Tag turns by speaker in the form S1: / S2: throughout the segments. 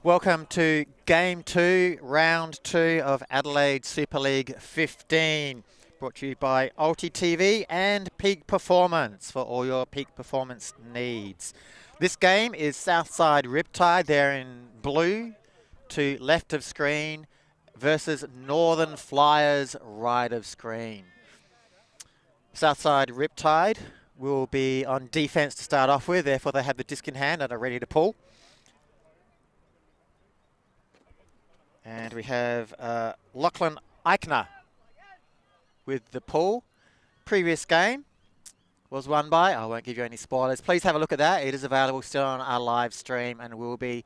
S1: Welcome to Game 2, Round 2 of Adelaide Super League 15. Brought to you by ULTI.TV and Peak Performance for all your peak performance needs. This game is Southside Riptide. They're in blue to left of screen versus Northern Flyers right of screen. Southside Riptide will be on defence to start off with. Therefore, they have the disc in hand and are ready to pull. And we have Lachlan Eichner with the pull. Previous game was won by, I won't give you any spoilers. Please have a look at that. It is available still on our live stream and will be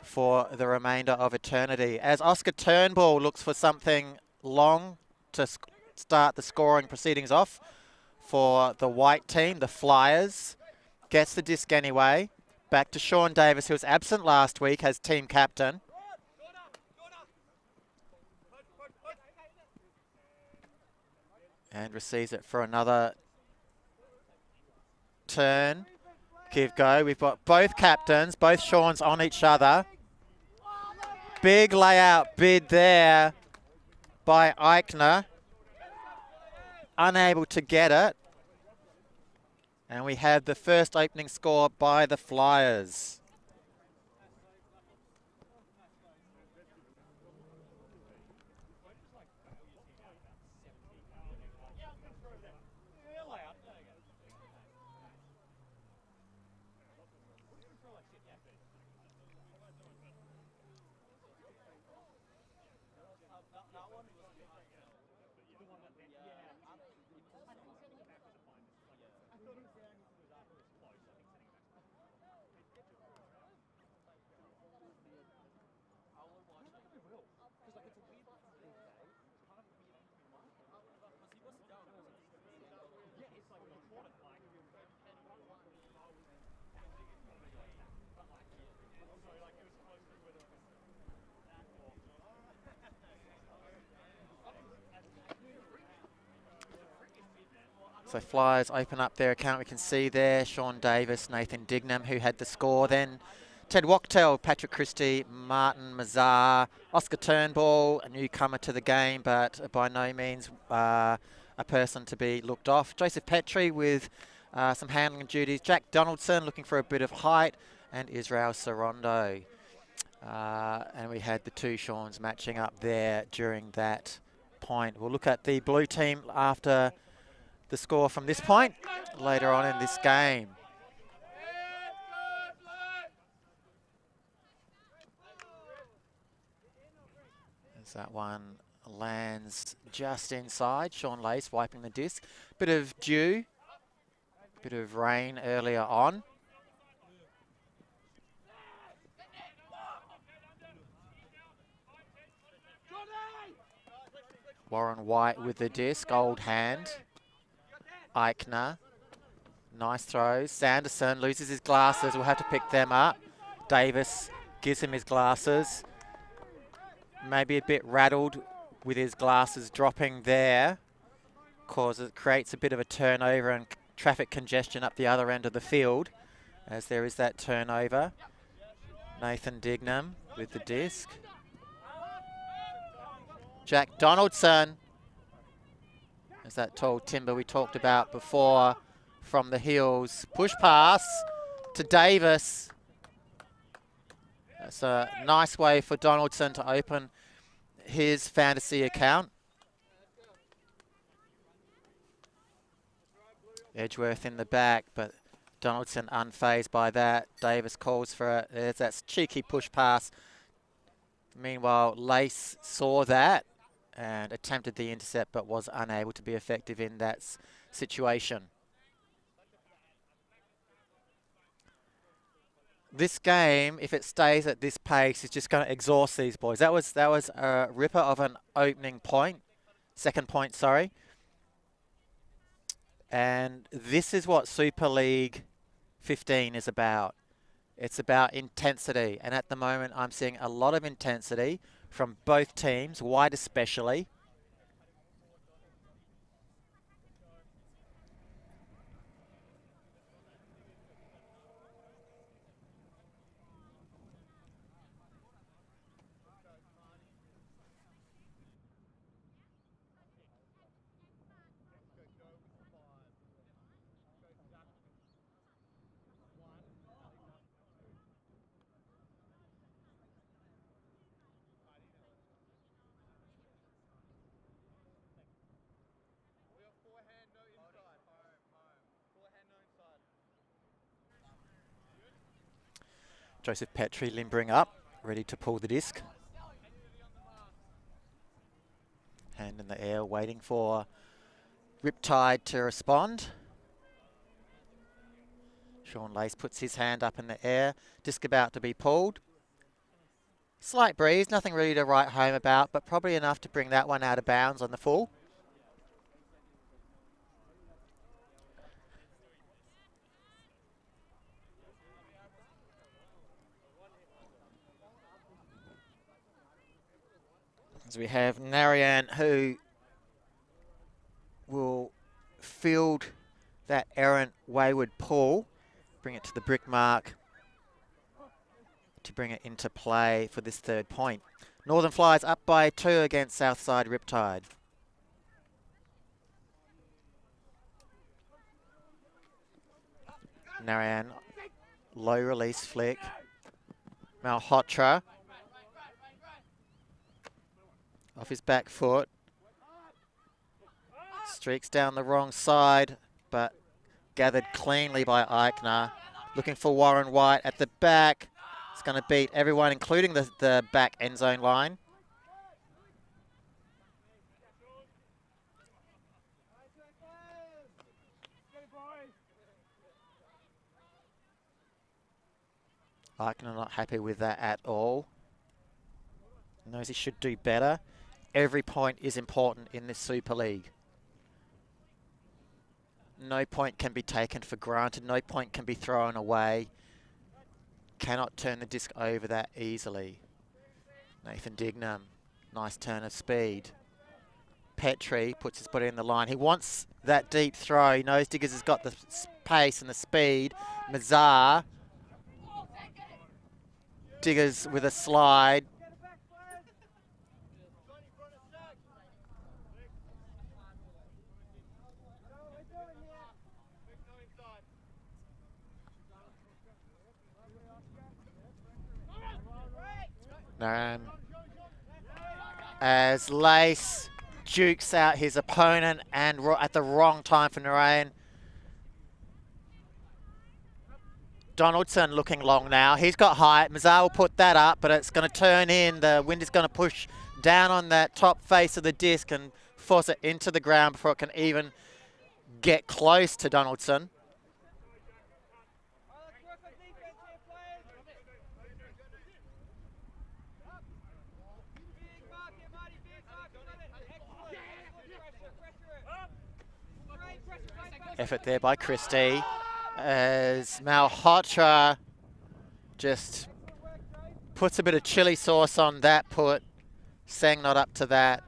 S1: for the remainder of eternity. As Oscar Turnbull looks for something long to start the scoring proceedings off for the white team, the Flyers. Gets the disc anyway. Back to Sean Davis, who was absent last week as team captain. And receives it for another turn. Give go. We've got both captains, both Sean's on each other. Big layout bid there by Eichner. Unable to get it. And we have the first opening score by the Flyers. So Flyers open up their account. We can see there Sean Davis, Nathan Dignam, who had the score. Then Ted Wachtel, Patrick Christie, Martin Mazar, Oscar Turnbull, a newcomer to the game, but by no means a person to be looked off. Joseph Petrie with some handling duties. Jack Donaldson looking for a bit of height, and Israel Sorondo. And we had the two Seans matching up there during that point. We'll look at the blue team after the score from this point later on in this game. As that one lands just inside, Sean Lace wiping the disc. Bit of dew, bit of rain earlier on. Warren White with the disc, old hand. Eichner, nice throws. Sanderson loses his glasses, we'll have to pick them up. Davis gives him his glasses. Maybe a bit rattled with his glasses dropping there. Creates a bit of a turnover and traffic congestion up the other end of the field as there is that turnover. Nathan Dignam with the disc. Jack Donaldson. There's that tall timber we talked about before from the heels. Push pass to Davis. That's a nice way for Donaldson to open his fantasy account. Edgeworth in the back, but Donaldson unfazed by that. Davis calls for it. There's that cheeky push pass. Meanwhile, Lace saw that and attempted the intercept, but was unable to be effective in that situation. This game, if it stays at this pace, is just going to exhaust these boys. That was a ripper of an opening point, second point, sorry. And this is what Super League 15 is about. It's about intensity, and at the moment I'm seeing a lot of intensity from both teams, white especially. Joseph Petrie limbering up, ready to pull the disc. Hand in the air, waiting for Riptide to respond. Sean Lace puts his hand up in the air. Disc about to be pulled. Slight breeze, nothing really to write home about, but probably enough to bring that one out of bounds on the full. As we have Narayan, who will field that errant wayward pull, bring it to the brick mark to bring it into play for this third point. Northern Flyers up by 2 against Southside Riptide. Narayan, low release flick. Malhotra off his back foot. Streaks down the wrong side, but gathered cleanly by Eichner. Looking for Warren White at the back. It's going to beat everyone, including the back end zone line. Eichner not happy with that at all. Knows he should do better. Every point is important in this Super League. No point can be taken for granted. No point can be thrown away. Cannot turn the disc over that easily. Nathan Dignam, nice turn of speed. Petrie puts his body in the line. He wants that deep throw. He knows Diggers has got the pace and the speed. Mazar. Diggers with a slide. As Lace jukes out his opponent and at the wrong time for Narayan. Donaldson looking long now. He's got height. Mazar will put that up, but it's going to turn in. The wind is going to push down on that top face of the disc and force it into the ground before it can even get close to Donaldson. Effort there by Christie as Malhotra just puts a bit of chili sauce on that put. Sang not up to that.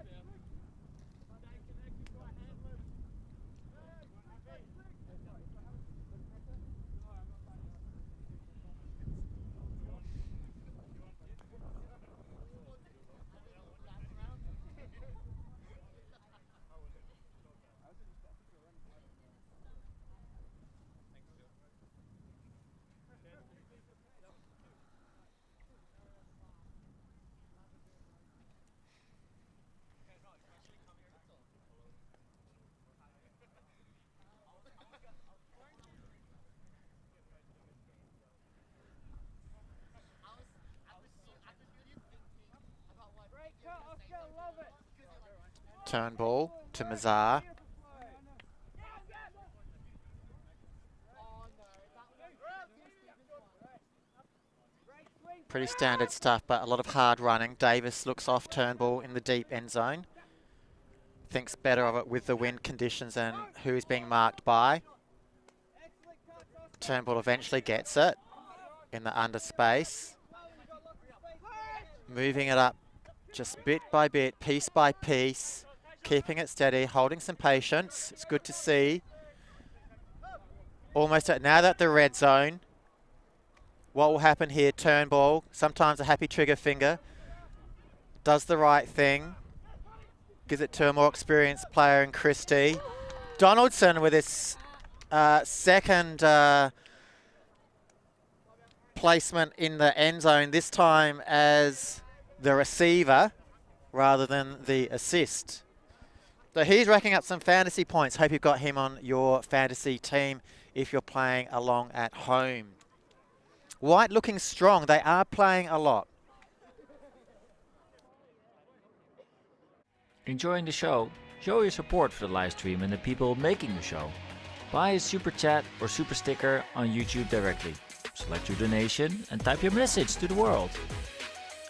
S1: Turn ball to Mazar. Pretty standard stuff, but a lot of hard running. Davis looks off turn ball in the deep end zone. Thinks better of it with the wind conditions and who is being marked by. Turnbull eventually gets it in the under space. Moving it up just bit by bit, piece by piece. Keeping it steady, holding some patience. It's good to see. Almost now that the red zone. What will happen here? Turnbull, sometimes a happy trigger finger. Does the right thing. Gives it to a more experienced player in Christie. Donaldson with his second placement in the end zone, this time as the receiver rather than the assist. So he's racking up some fantasy points. Hope you've got him on your fantasy team if you're playing along at home. White looking strong. They are playing a lot.
S2: Enjoying the show? Show your support for the live stream and the people making the show. Buy a super chat or super sticker on YouTube directly. Select your donation and type your message to the world.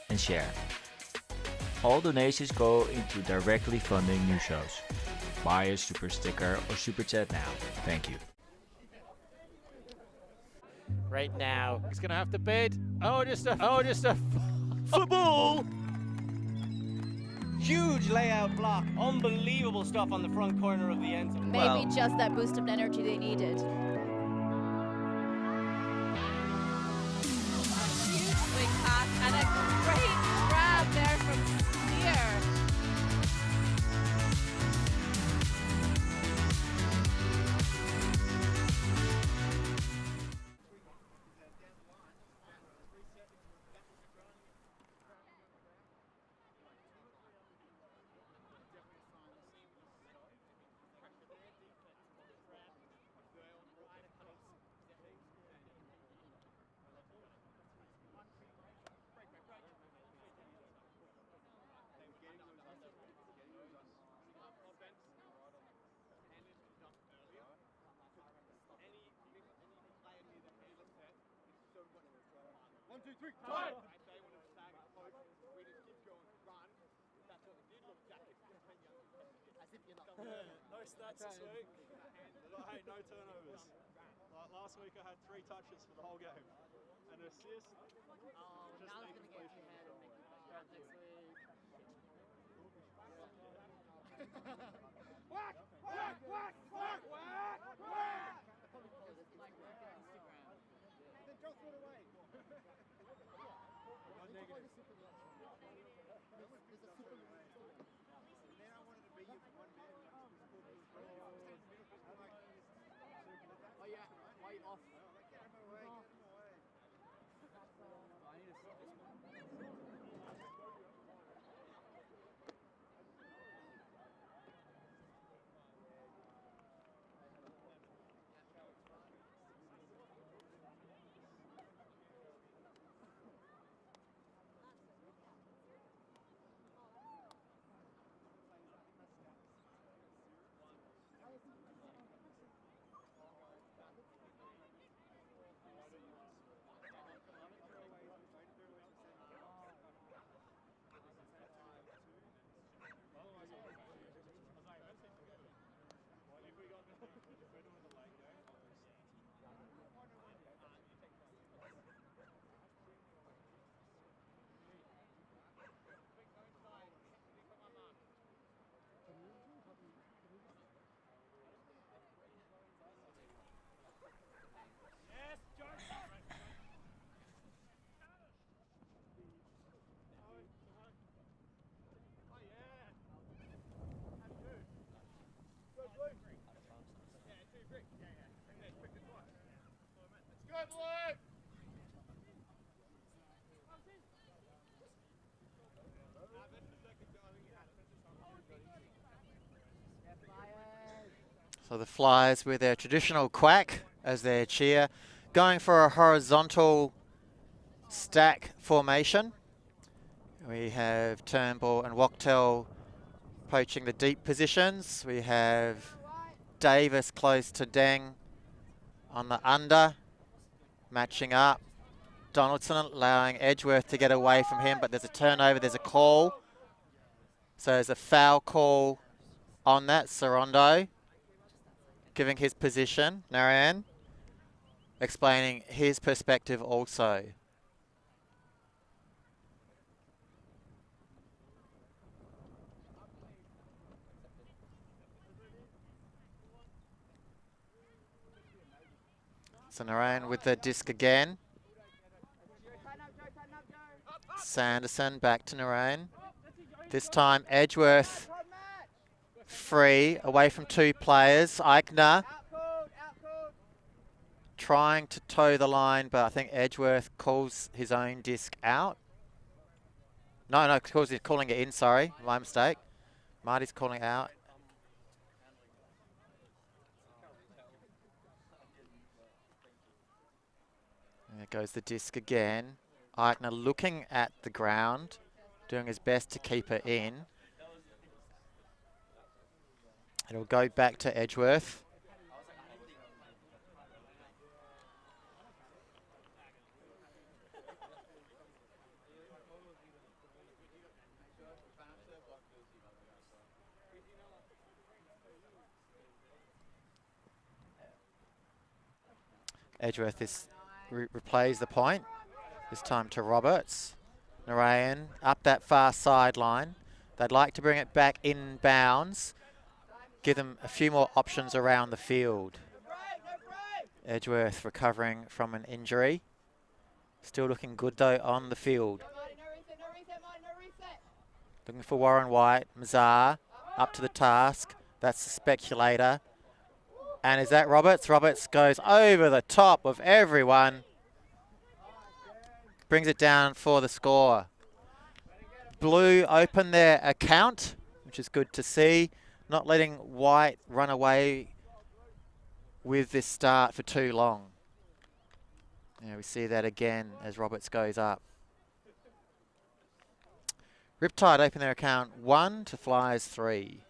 S2: And share. All donations go into directly funding new shows. Buy a super sticker or super chat now. Thank you.
S3: Right now, he's going to have to bid. Just a football!
S4: Huge layout block. Unbelievable stuff on the front corner of the end zone.
S5: Maybe just that boost of energy they needed. Huge swing pass and a great grab there from Spear.
S6: No stats this week. Hey, no turnovers. Like last week, I had 3 touches for the whole game, and an assist.
S7: Oh, now it's going to get your head and make you bad next week.
S6: Whack! Whack! Whack! Whack! Whack! Whack!
S7: Like work on Instagram.
S6: Then go throw it away. One negative.
S7: Oh yeah, white off.
S1: So the Flyers with their traditional quack as their cheer, going for a horizontal stack formation. We have Turnbull and Wachtel poaching the deep positions. We have Davis close to Deng on the under, matching up. Donaldson allowing Edgeworth to get away from him, but there's a turnover, there's a call. So there's a foul call on that. Sorondo giving his position. Narayan explaining his perspective also. So Narayan with the disc again. Sanderson back to Narayan. This time Edgeworth free, away from 2 players. Eichner trying to toe the line, but I think Edgeworth calls his own disc out. No, he's calling it in, sorry. My mistake. Marty's calling it out. Goes the disc again. Eichner looking at the ground, doing his best to keep it in. It'll go back to Edgeworth. Edgeworth replays the point. This time to Roberts. Narayan up that far sideline. They'd like to bring it back in bounds. Give them a few more options around the field. Edgeworth recovering from an injury. Still looking good though on the field. Looking for Warren White. Mazar up to the task. That's the speculator. And is that Roberts? Roberts goes over the top of everyone. Brings it down for the score. Blue open their account, which is good to see. Not letting White run away with this start for too long. Yeah, we see that again as Roberts goes up. Riptide open their account 1 to Flyers 3.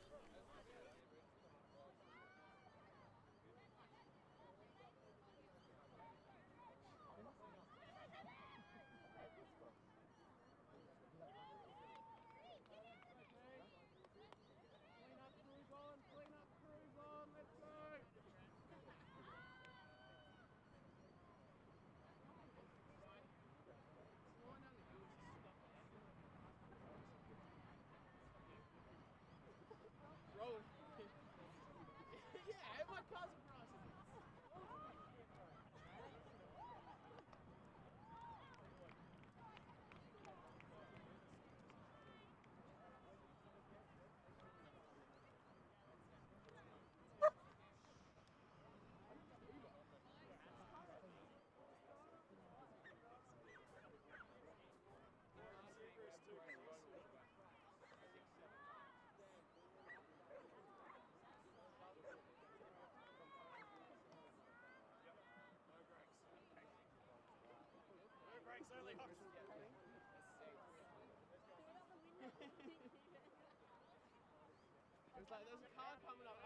S7: It's like there's a car coming up.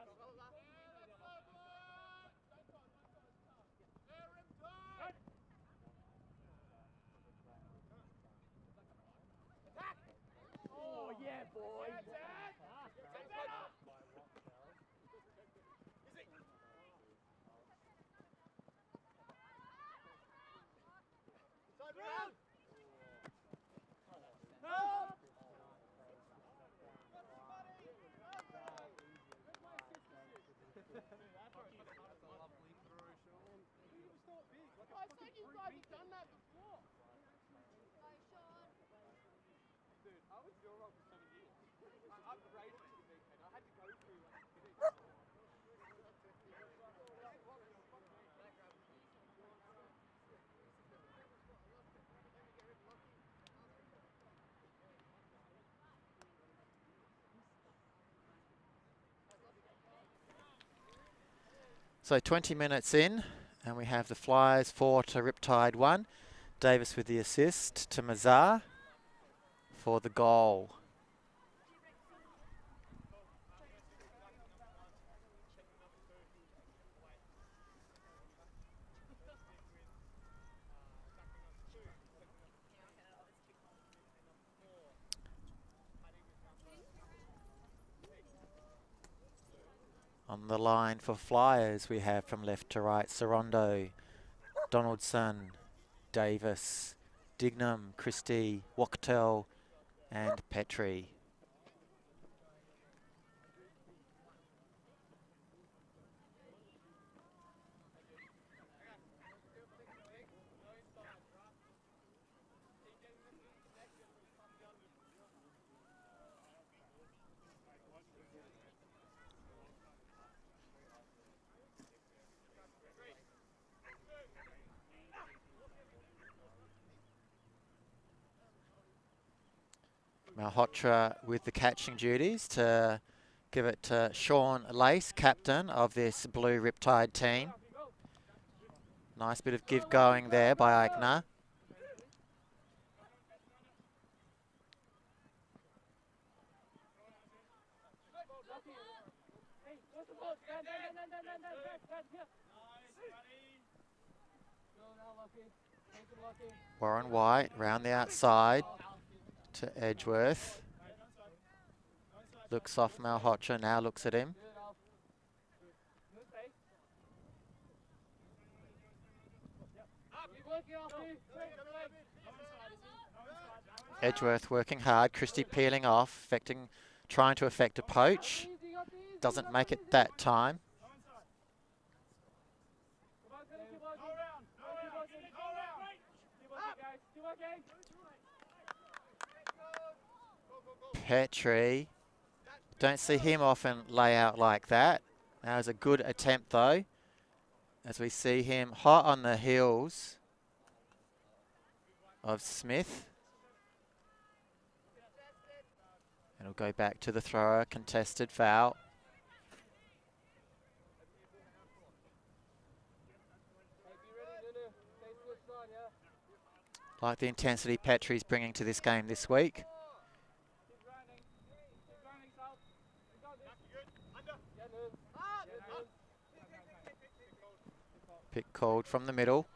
S7: Oh yeah, boy. I think you guys have done that before. Dude, I was your role for 7 years. I upgraded to the big head. I had to go through like
S1: So 20 minutes in, and we have the Flyers 4 to Riptide 1. Davis with the assist to Mazar for the goal. On the line for Flyers, we have from left to right, Sorondo, Donaldson, Davis, Dignam, Christie, Wachtel and Petrie. Malhotra with the catching duties to give it to Sean Lace, captain of this blue Riptide team. Nice bit of give going there by Eichner. Warren White round the outside to Edgeworth. Looks off Malhotra, now looks at him. Edgeworth working hard, Christie peeling off, trying to effect a poach. Doesn't make it that time. Petrie, don't see him often lay out like that. That was a good attempt though, as we see him hot on the heels of Smith. It'll go back to the thrower, contested foul. Like the intensity Petrie's bringing to this game this week. Pick called from the middle.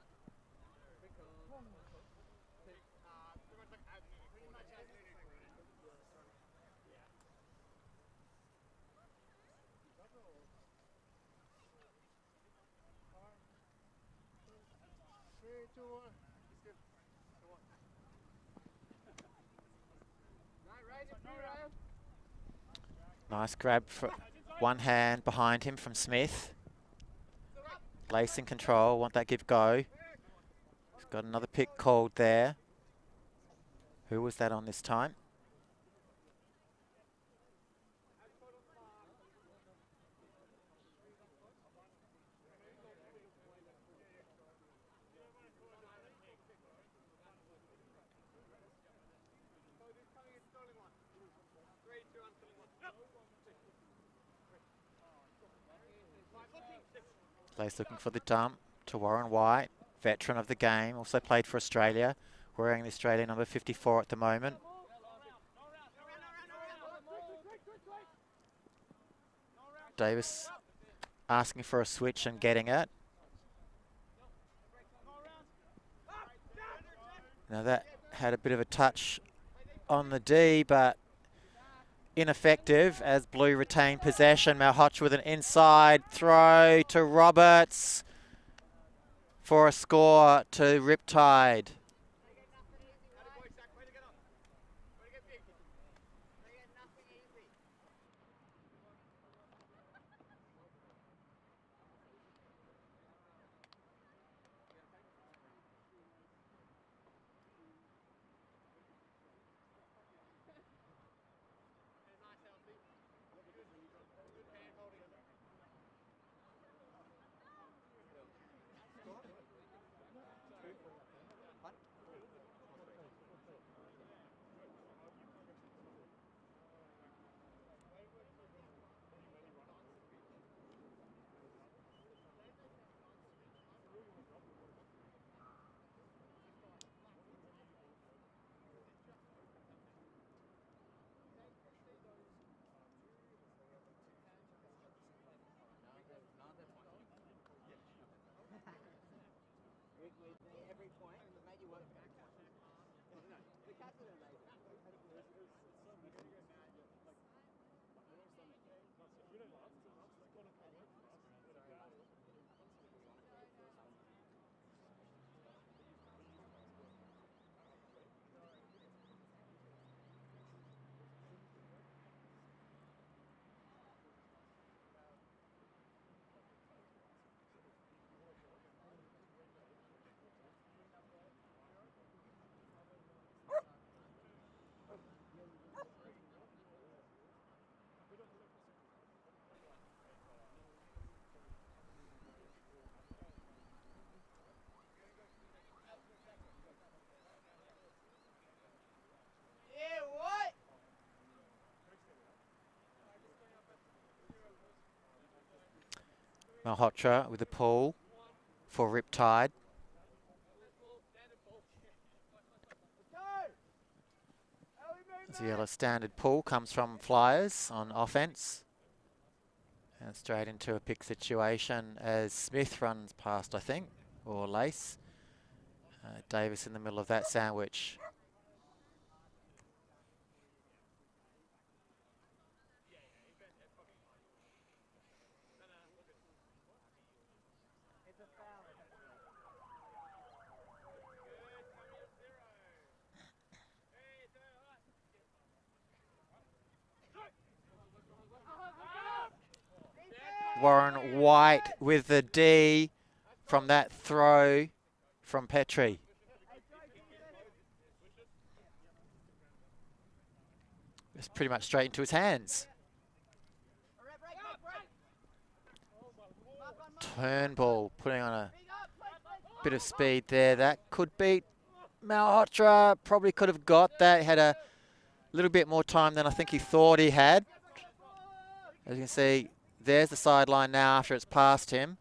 S1: Nice grab for one hand behind him from Smith. Lace in control, want that give go. He's got another pick called there. Who was that on this time? Lace looking for the dump to Warren White, veteran of the game, also played for Australia, wearing the Australian number 54 at the moment. Davis asking for a switch and getting it. Now that had a bit of a touch on the D, but ineffective as Blue retain possession. Malhotra with an inside throw to Roberts for a score to Riptide. Malhotra with the pull for Riptide. The yellow standard pull comes from Flyers on offence. And straight into a pick situation as Smith runs past, I think, or Lace. Davis in the middle of that sandwich. Warren White with the D from that throw from Petrie. It's pretty much straight into his hands. Turnbull putting on a bit of speed there. That could beat Malhotra. Probably could have got that. He had a little bit more time than I think he thought he had. As you can see, there's the sideline now after it's past him.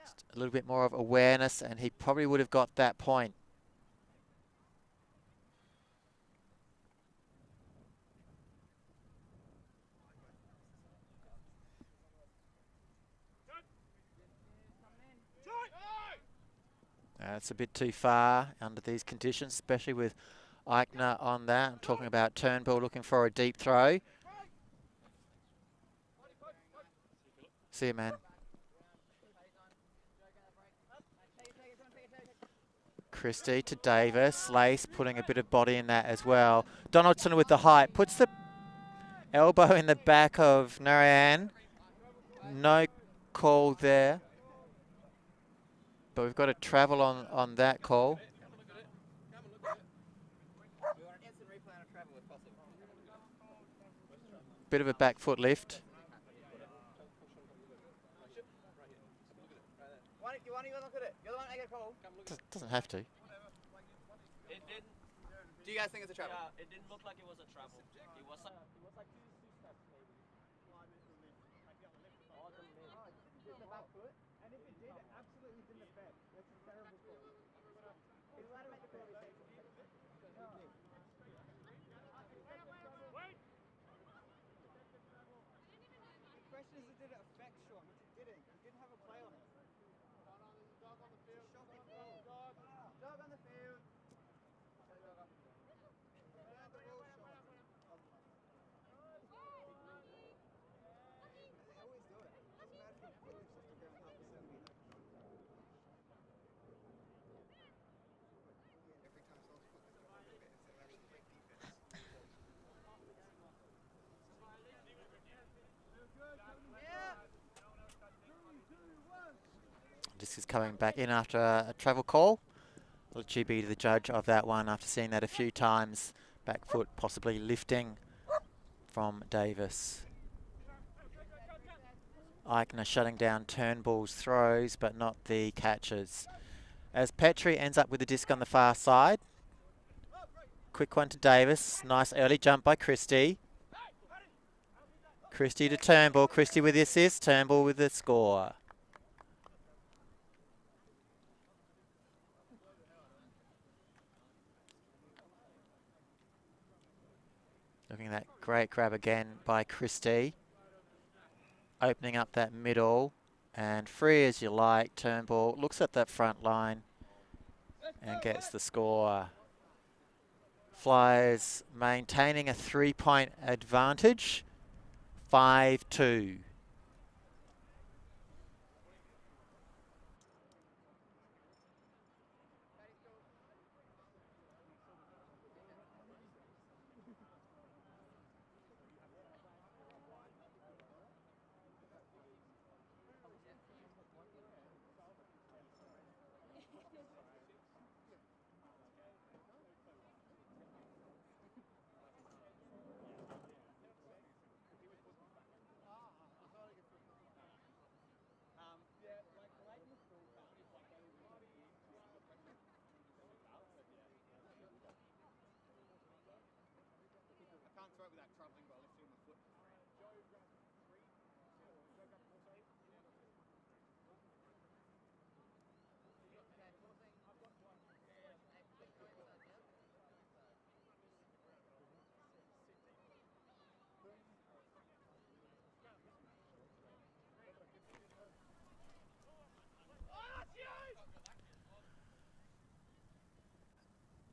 S1: Just a little bit more of awareness and he probably would have got that point. It's a bit too far under these conditions, especially with Eichner on that. I'm talking about Turnbull looking for a deep throw. See you, man. Christie to Davis. Lace putting a bit of body in that as well. Donaldson with the height. Puts the elbow in the back of Narayan. No call there. But we've got a travel on that call. Bit of a back foot lift. Doesn't have to.
S7: Do you guys think it's a travel?
S4: Yeah, it didn't look like it was a travel. It was like two steps maybe.
S7: The back foot, and if it did, it absolutely didn't affect. That's a terrible call. He's allowed to make the call. The question is, did it affect Sean? Which it didn't. He didn't have a play on it. Dog on the field. Dog on the field.
S1: This is coming back in after a travel call. Will GB to the judge of that one after seeing that a few times. Back foot possibly lifting from Davis. Eichner shutting down Turnbull's throws, but not the catches. As Petrie ends up with the disc on the far side. Quick one to Davis. Nice early jump by Christie. Christie to Turnbull. Christie with the assist. Turnbull with the score. Looking at that great grab again by Christie. Opening up that middle and free as you like. Turnbull looks at that front line and gets the score. Flyers maintaining a 3-point advantage. 5-2.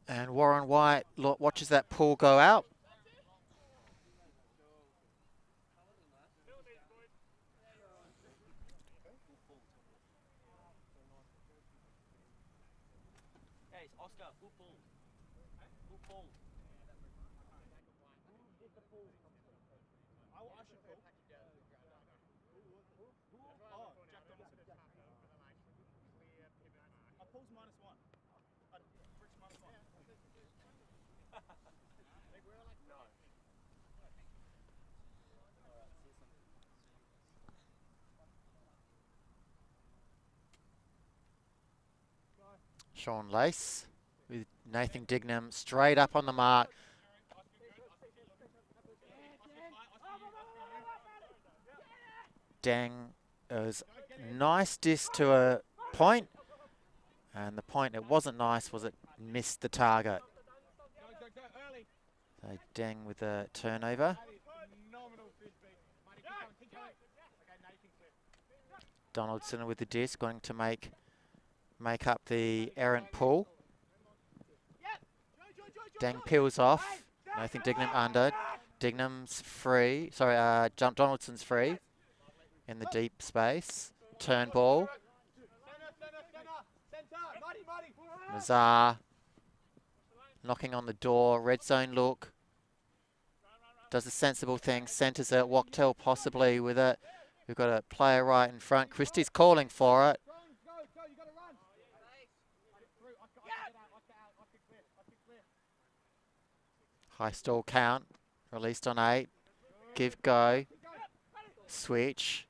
S1: And Warren White watches that pull go out.
S4: Hey, Oscar, who pulled? Who pulled?
S6: I should pull. Oh, Jack Donaldson. Paul's -1. Brits -1. No.
S1: Sean Lace with Nathan Dignam straight up on the mark. Dang, it was nice disc to a point, and the point it wasn't nice was it missed the target. So Dang with the turnover. Donaldson with the disc, going to make up the errant pull. Dang peels off. Nathan Dignam under. Dignam's free. Sorry, Donaldson's free in the deep space. Turn ball. Mazar knocking on the door. Red zone look. Does a sensible thing. Centres it. Wachtel possibly with it. We've got a player right in front. Christie's calling for it. High stall count. Released on 8. Give go. Switch.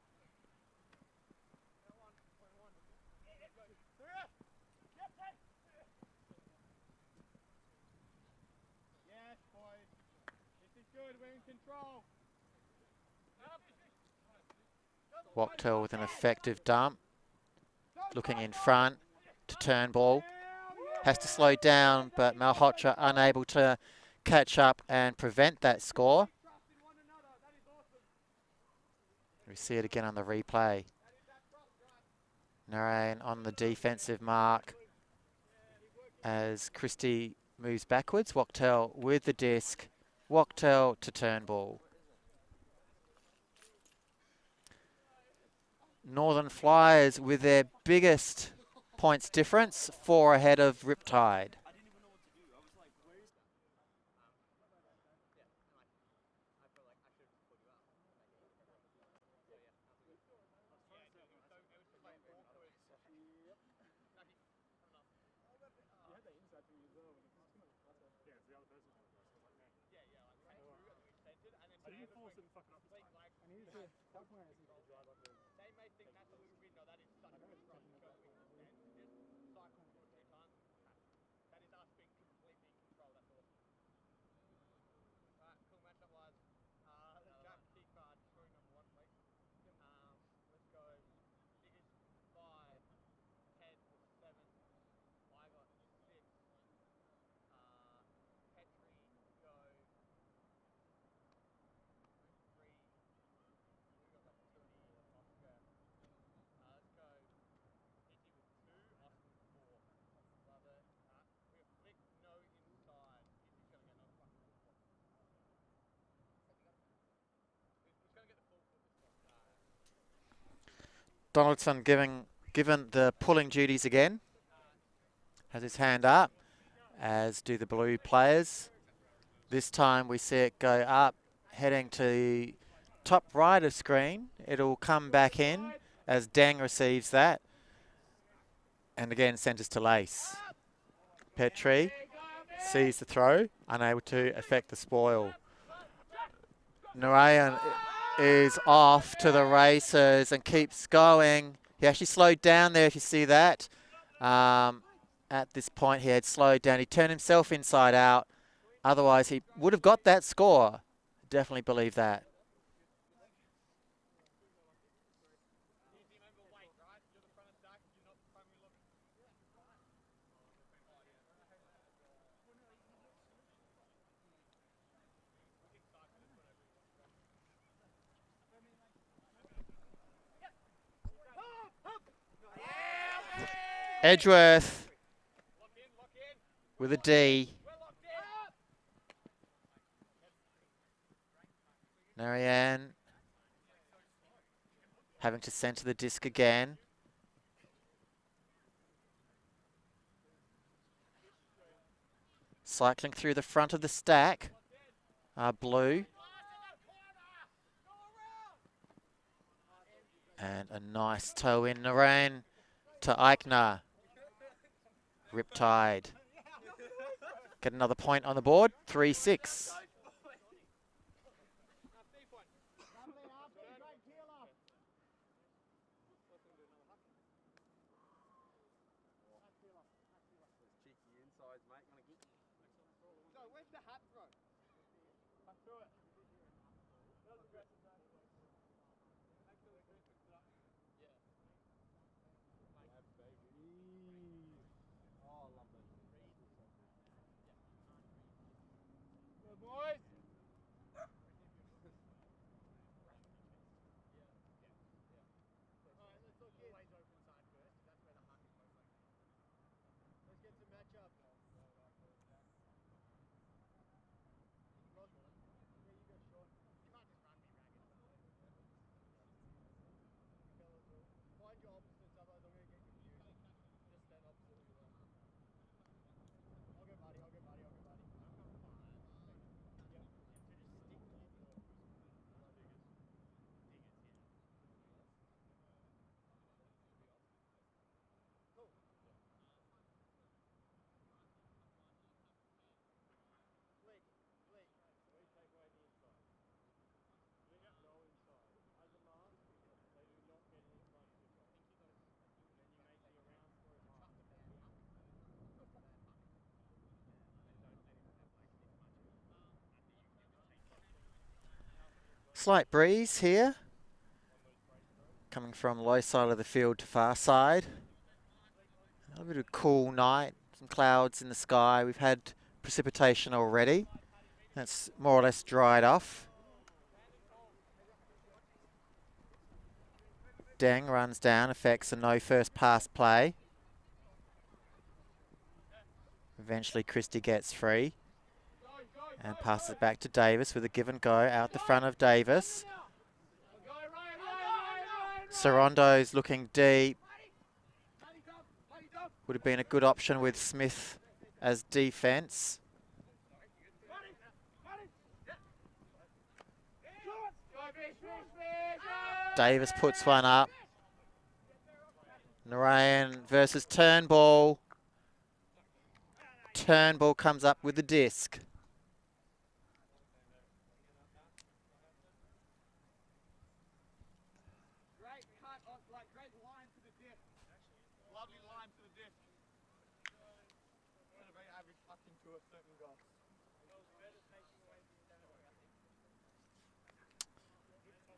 S7: Yes, boys. This is good. We're in control.
S1: Wachtel with an effective dump. Looking in front to Turnbull. Has to slow down, but Malhotra unable to catch up and prevent that score. We see it again on the replay. Narayan on the defensive mark as Christie moves backwards. Wachtel with the disc. Wachtel to Turnbull. Northern Flyers with their biggest points difference, 4 ahead of Riptide. Donaldson given the pulling duties again. Has his hand up, as do the blue players. This time we see it go up, heading to the top right of screen. It'll come back in as Dang receives that. And again, centres to Lace. Petrie sees the throw, unable to affect the spoil. Narayan is off to the races and keeps going. He actually slowed down there, if you see that. At this point, he had slowed down. He turned himself inside out. Otherwise, he would have got that score. Definitely believe that. Edgeworth with a D. Marianne having to centre the disc again. Cycling through the front of the stack are Blue. And a nice toe in Narain to Eichner. Riptide. Get another point on the board, 3-6.
S7: Where's the hat throw? I threw it. Good boys. Alright, let's look in. Always open side first, that's where the huck is most likely. Let's get some match up. Yeah, you go short. You can't just run me ragged. Find your opposites, otherwise I'm going to get confused. Just stand opposite of you. I'll go Marty, I'll go Marty, I'll go Marty. Yep. Cool. Flik. We take away the inside. Go inside. As a mask, they do not get in front of you. And then you make the around throw hard.
S1: Slight breeze here. Coming from low side of the field to far side. A little bit of cool night. Some clouds in the sky. We've had precipitation already. That's more or less dried off. Deng runs down, affects a no first pass play. Eventually Christie gets free and passes it back to Davis with a give and go out the front of Davis. Sarondo's looking deep. Would have been a good option with Smith as defence. Davis puts one up. Narayan versus Turnbull. Turnbull comes up with the disc.
S7: Great cut, like great line to the disc. Lovely line to the disc. Not a very average fucking to a certain guy.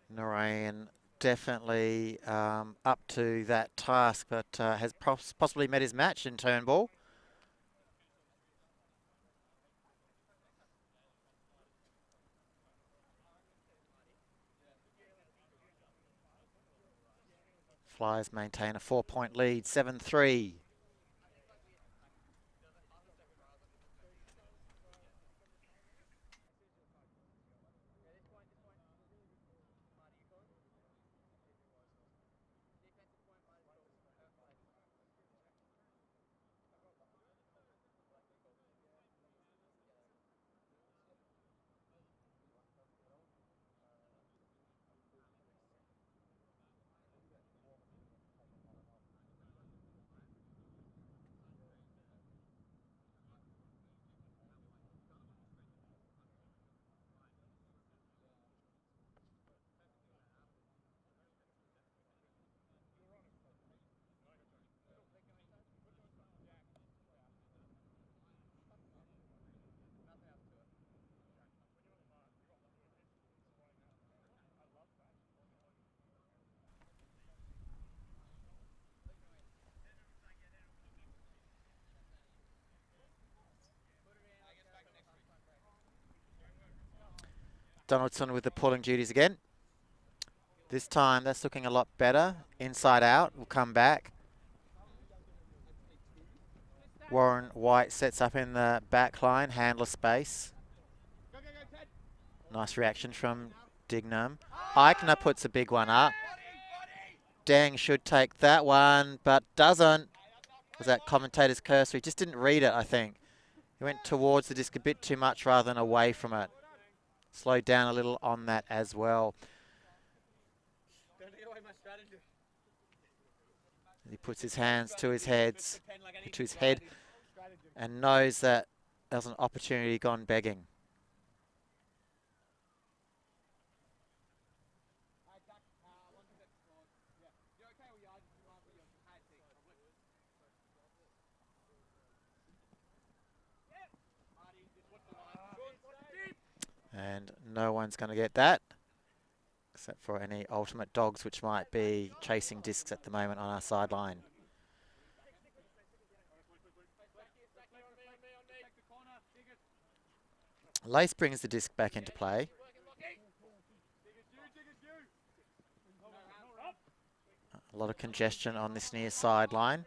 S1: Narayan definitely up to that task, but has possibly met his match in Turnbull. Flyers maintain a 4-point lead, 7-3. Donaldson with the pulling duties again. This time that's looking a lot better. Inside out, will come back. Warren White sets up in the back line, handler space. Nice reaction from Dignam. Eichner puts a big one up. Dang should take that one, but doesn't. Was that commentator's cursor? He just didn't read it, I think. He went towards the disc a bit too much rather than away from it. Slowed down a little on that as well. He puts his hands to his head, and knows that there's an opportunity gone begging. And no one's going to get that, except for any ultimate dogs which might be chasing discs at the moment on our sideline. Lace brings the disc back into play. A lot of congestion on this near sideline.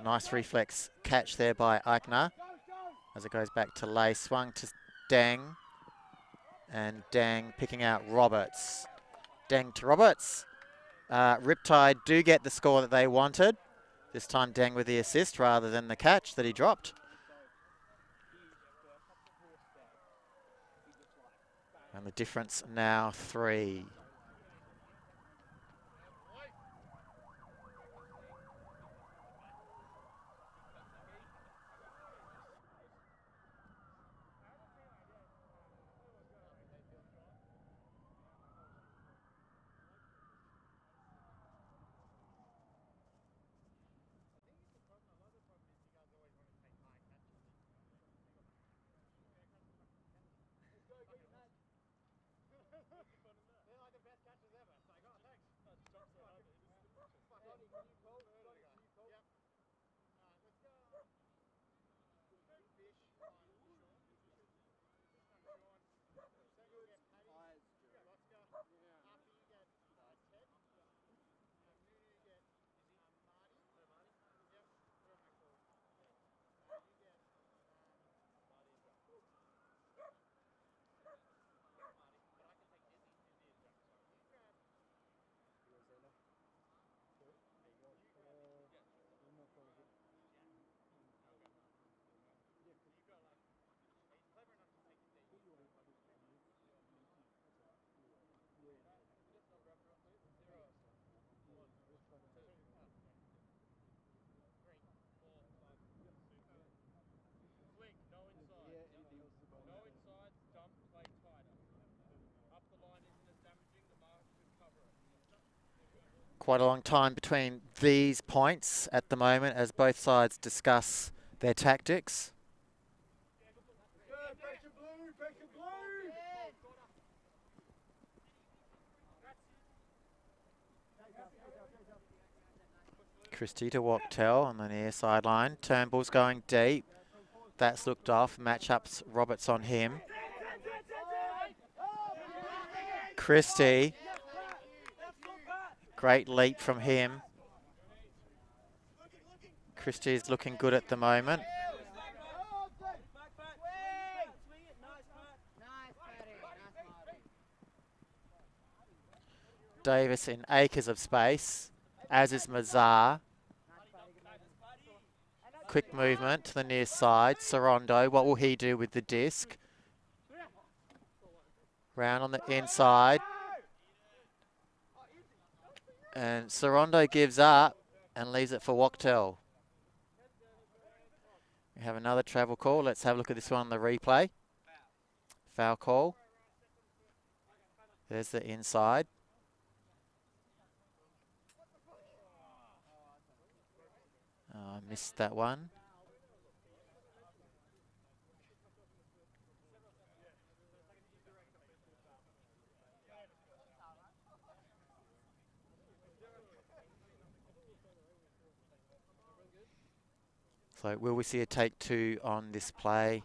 S1: Nice reflex catch there by Eichner as it goes back to Lace. Swung to Dang, and Dang picking out Roberts. Dang to Roberts. Riptide do get the score that they wanted. This time Dang with the assist rather than the catch that he dropped. And the difference now 3. Quite a long time between these points at the moment as both sides discuss their tactics. Christie to Wachtel on the near sideline. Turnbull's going deep. That's looked off. Matchups Roberts on him. Christie. Great leap from him. Christie is looking good at the moment. Davis in acres of space, as is Mazar. Quick movement to the near side. Sorondo, what will he do with the disc? Round on the inside. And Sorondo gives up and leaves it for Wachtel. We have another travel call. Let's have a look at this one on the replay. Foul call. There's the inside. Oh, I missed that one. So will we see a take 2 on this play?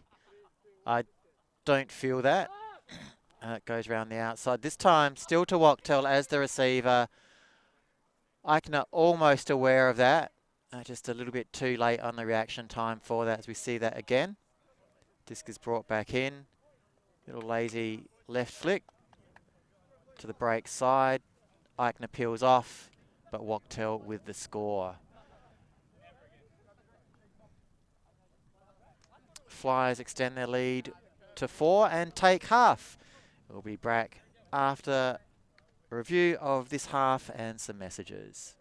S1: I don't feel that. And it goes around the outside. This time, still to Wachtel as the receiver. Eichner almost aware of that. Just a little bit too late on the reaction time for that as we see that again. Disc is brought back in. Little lazy left flick to the break side. Eichner peels off, but Wachtel with the score. Flyers extend their lead to 4 and take half. We'll be back after a review of this half and some messages.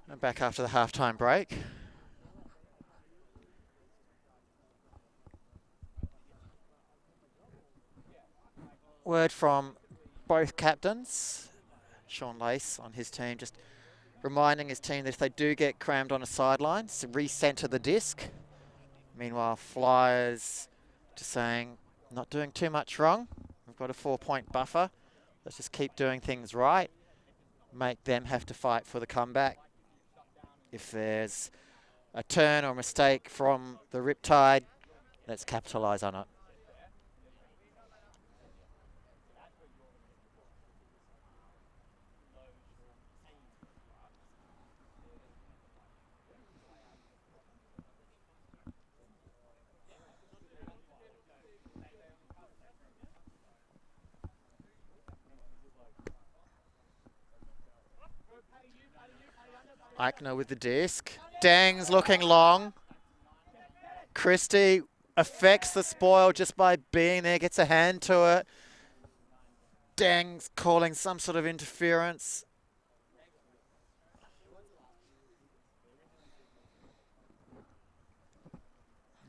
S1: And back after the halftime break. Word from both captains. Sean Lace on his team, just reminding his team that if they do get crammed on a sideline, to recenter the disc. Meanwhile, Flyers just saying, not doing too much wrong. We've got a 4-point buffer. Let's just keep doing things right. Make them have to fight for the comeback. If there's a turn or a mistake from the Riptide, let's capitalise on it. Eichner with the disc. Dang's looking long. Christie affects the spoil just by being there, gets a hand to it. Dang's calling some sort of interference.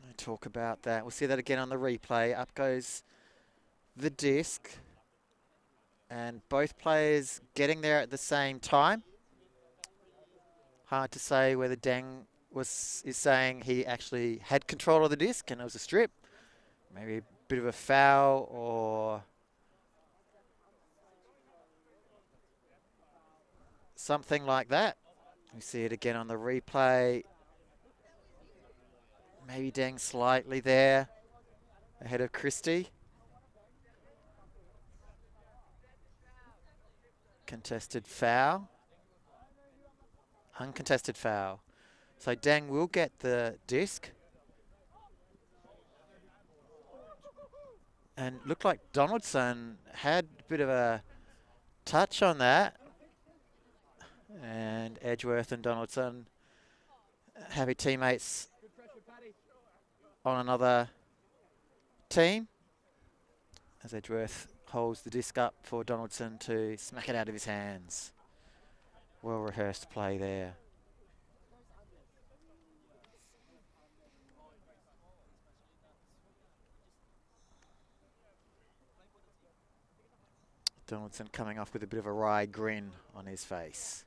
S1: No talk about that. We'll see that again on the replay. Up goes the disc. And both players getting there at the same time. Hard to say whether Dang is saying he actually had control of the disc and it was a strip. Maybe a bit of a foul or something like that. We see it again on the replay. Maybe Dang slightly there ahead of Christie. Contested foul. Uncontested foul. So Dang will get the disc. And looked like Donaldson had a bit of a touch on that. And Edgeworth and Donaldson happy teammates on another team. As Edgeworth holds the disc up for Donaldson to smack it out of his hands. Well rehearsed play there. Donaldson coming off with a bit of a wry grin on his face.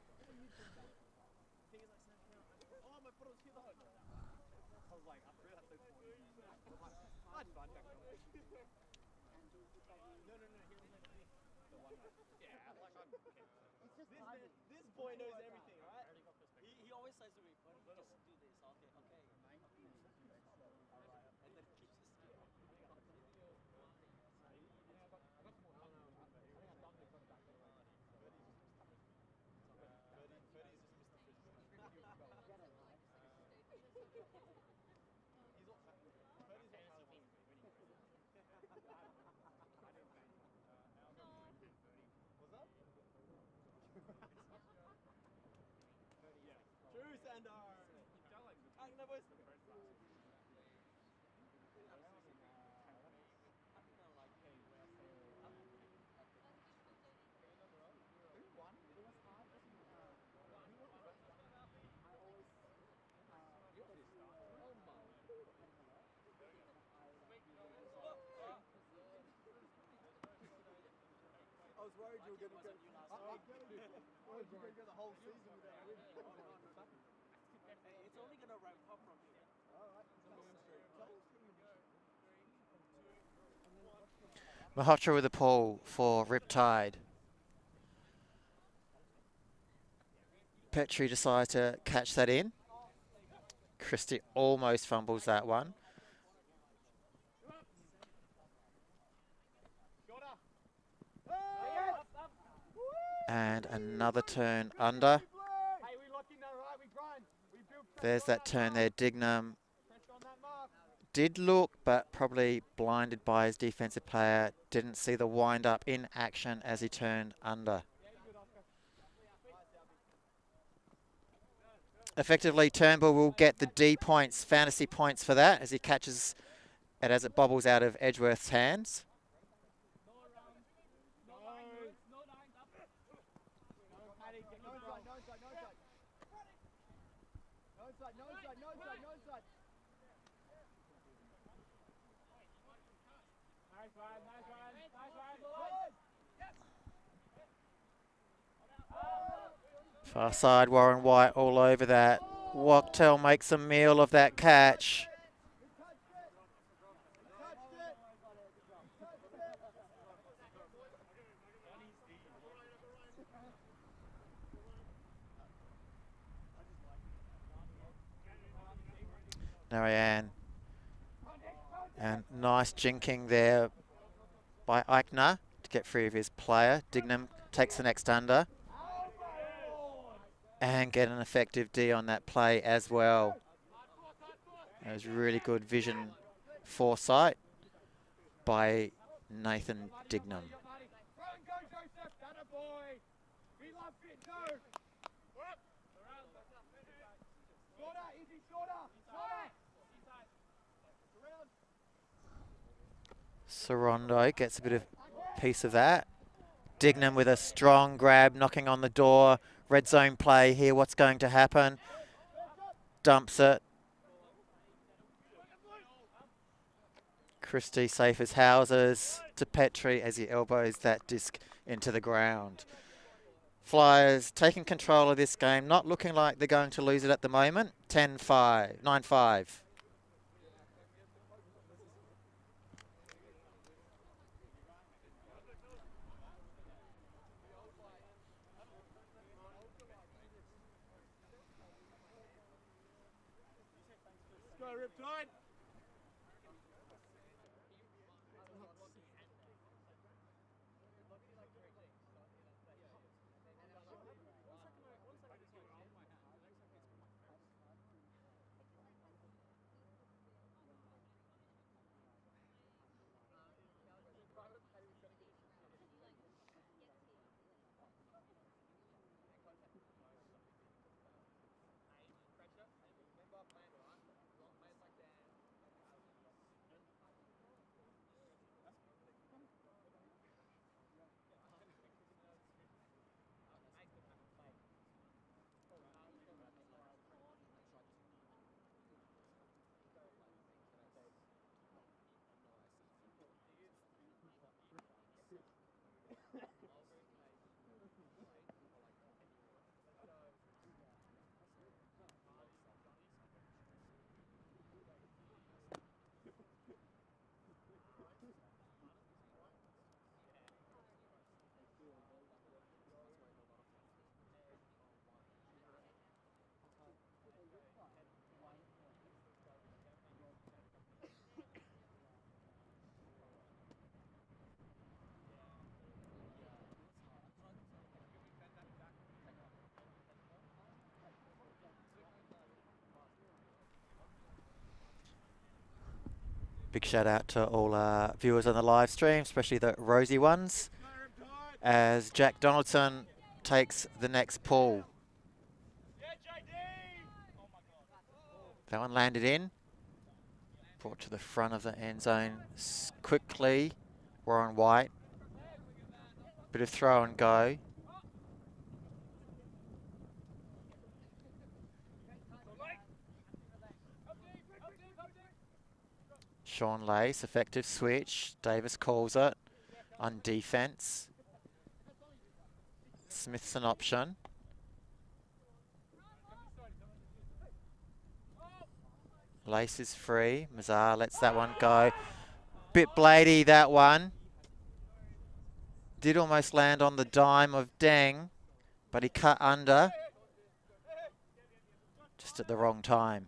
S4: This boy knows everything, right? He always says to me, "Buddy, just do this." Okay. And then keeps his skill. Truth and I was worried you were going to go. I was going to go the whole season without a win. It's only going to ramp up from here.
S1: Mahotra with a pull for Riptide. Petrie decides to catch that in. Christie almost fumbles that one. And another turn under. There's that turn there. Dignam did look, but probably blinded by his defensive player. Didn't see the wind up in action as he turned under. Effectively, Turnbull will get the D points, fantasy points for that as he catches it as it bobbles out of Edgeworth's hands. Far side, Warren White all over that. Wachtel makes a meal of that catch. Narayan. And nice jinking there by Eichner to get free of his player. Dignam takes the next under. And get an effective D on that play as well. That was really good vision foresight by Nathan Dignam. Sorondo gets a bit of piece of that. Dignam with a strong grab, knocking on the door. Red zone play here. What's going to happen? Dumps it. Christie safe as houses to Petrie as he elbows that disc into the ground. Flyers taking control of this game, not looking like they're going to lose it at the moment. 10-5, 9-5.
S6: Go, Riptide.
S1: Big shout out to all our viewers on the live stream, especially the rosy ones, as Jack Donaldson takes the next pull. That one landed in. Brought to the front of the end zone quickly. Warren White. Bit of throw and go. Sean Lace, effective switch. Davis calls it on defense. Smith's an option. Lace is free. Mazar lets that one go. Bit bladey, that one. Did almost land on the dime of Deng, but he cut under just at the wrong time.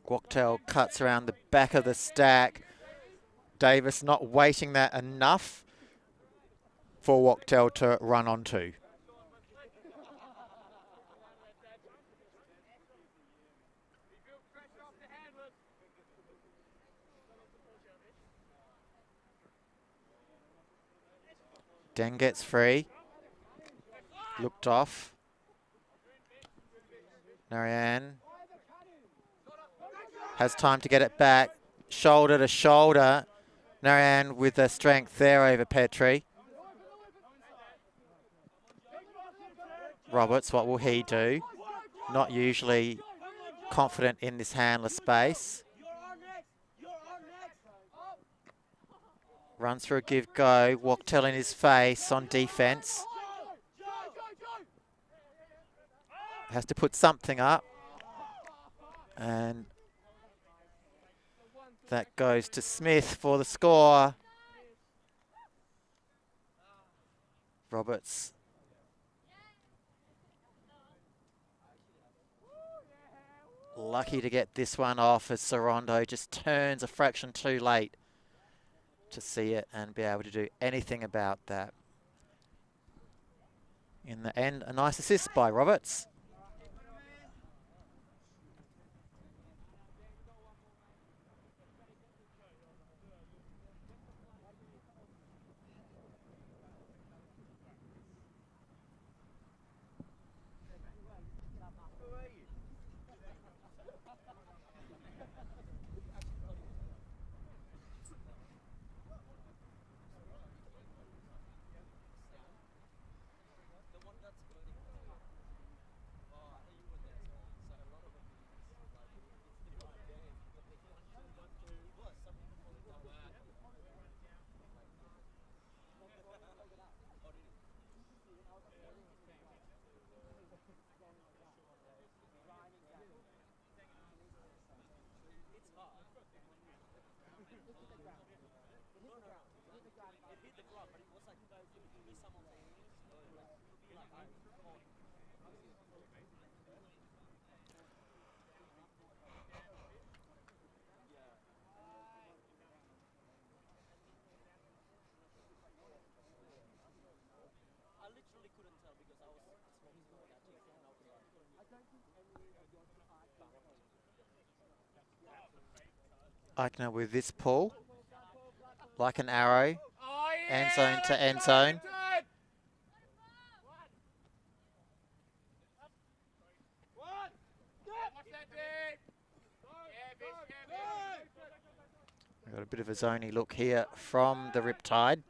S1: Wachtel cuts around the back of the stack. Davis not waiting that enough for Wachtel to run onto. Den gets free. Looked off. Narayan has time to get it back. Shoulder to shoulder. Narayan with the strength there over Petrie. Roberts, what will he do? Not usually confident in this handler space. Runs for a give-go. Wachtel in his face on defence. Has to put something up. And that goes to Smith for the score. Roberts. Lucky to get this one off as Sorondo just turns a fraction too late to see it and be able to do anything about that. In the end, a nice assist by Roberts. Eichner with this pull, like an arrow, end zone to end zone. We've got a bit of a zoney look here from the Riptide.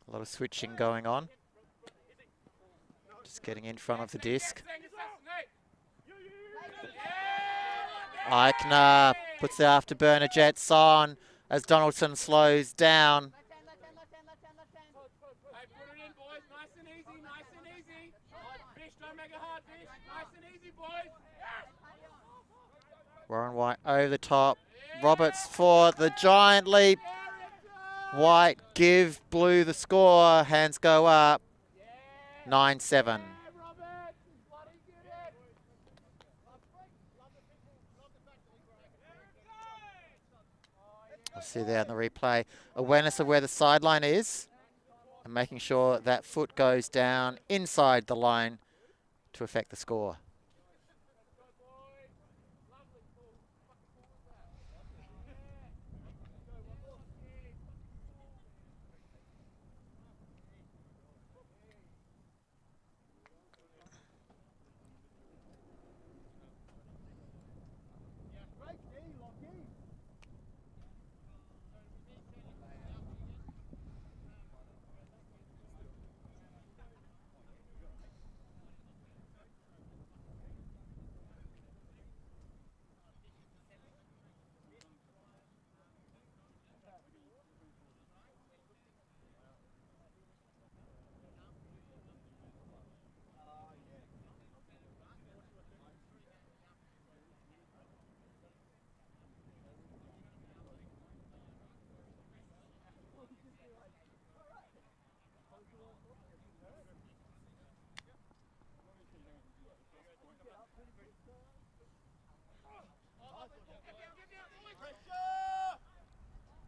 S1: A lot of switching going on. Just getting in front of the disc. Eichner puts the afterburner jets on as Donaldson slows down. Warren White over the top. Roberts for the giant leap. White give Blue the score. Hands go up. 9-7. I'll see there in the replay. Awareness of where the sideline is and making sure that foot goes down inside the line to affect the score.